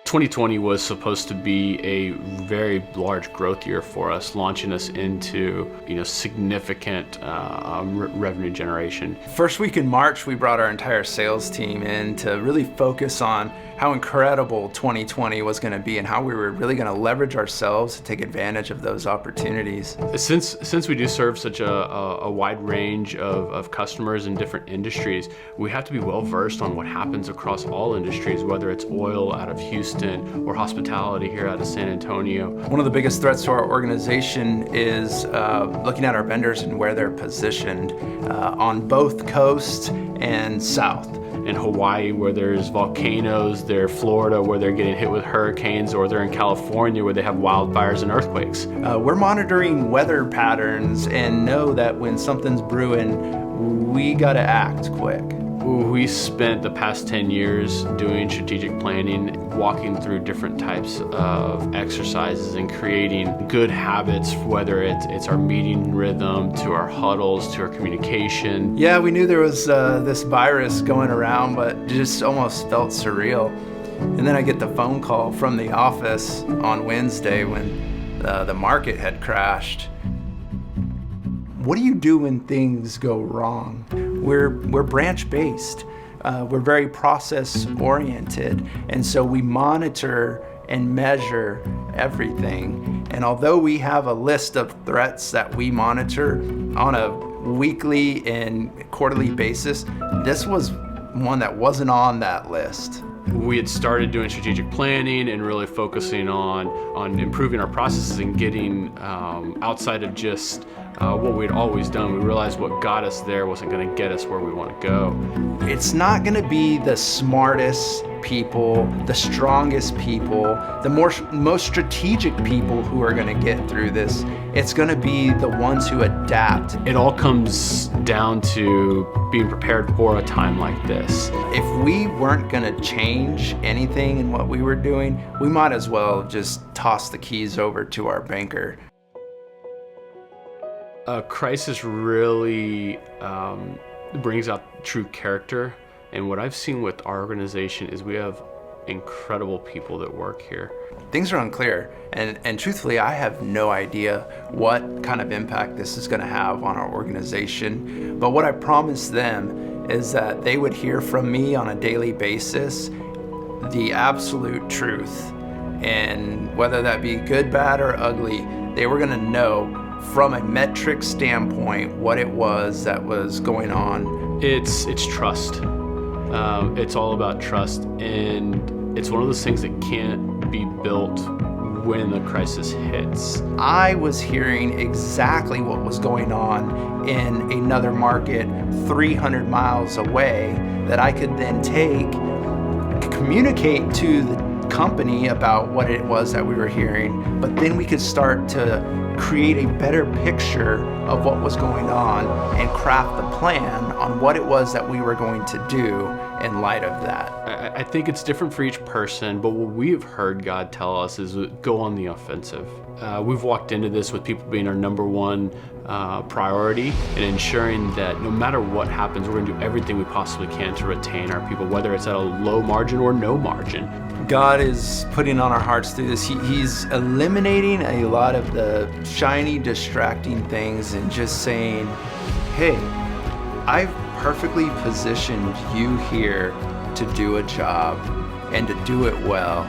2020 was supposed to be a very large growth year for us, launching us into significant revenue generation. First week in March, we brought our entire sales team in to really focus on how incredible 2020 was going to be and how we were really going to leverage ourselves to take advantage of those opportunities. Since we do serve such a wide range of customers in different industries, we have to be well versed on what happens across all industries, whether it's oil out of Houston or hospitality here out of San Antonio. One of the biggest threats to our organization is looking at our vendors and where they're positioned on both coast and south. In Hawaii, where there's volcanoes, they're Florida, where they're getting hit with hurricanes, or they're in California, where they have wildfires and earthquakes. We're monitoring weather patterns and know that when something's brewing, we gotta act quick. We spent the past 10 years doing strategic planning, walking through different types of exercises and creating good habits, whether it's our meeting rhythm, to our huddles, to our communication. Yeah, we knew there was this virus going around, but it just almost felt surreal. And then I get the phone call from the office on Wednesday when the market had crashed. What do you do when things go wrong? We're branch-based. We're very process-oriented, and so we monitor and measure everything. And although we have a list of threats that we monitor on a weekly and quarterly basis, this was one that wasn't on that list. We had started doing strategic planning and really focusing on improving our processes and getting outside of just what we'd always done. We realized what got us there wasn't going to get us where we want to go. It's not going to be the smartest people, the strongest people, the most strategic people who are going to get through this. It's going to be the ones who adapt. It all comes down to being prepared for a time like this. If we weren't going to change anything in what we were doing, we might as well just toss the keys over to our banker. A crisis really brings out true character, and what I've seen with our organization is we have incredible people that work here. Things are unclear, and truthfully, I have no idea what kind of impact this is going to have on our organization, but what I promised them is that they would hear from me on a daily basis the absolute truth, and whether that be good, bad, or ugly, they were going to know from a metric standpoint what it was that was going on. It's trust. It's all about trust, and it's one of those things that can't be built when the crisis hits. I was hearing exactly what was going on in another market 300 miles away that I could then communicate to the company about what it was that we were hearing, but then we could start to create a better picture of what was going on and craft the plan on what it was that we were going to do in light of that. I think it's different for each person, but what we have heard God tell us is go on the offensive. We've walked into this with people being our number one priority and ensuring that no matter what happens, we're going to do everything we possibly can to retain our people, whether it's at a low margin or no margin. God is putting on our hearts through this. He's eliminating a lot of the shiny, distracting things and just saying, hey, I've perfectly positioned you here to do a job and to do it well.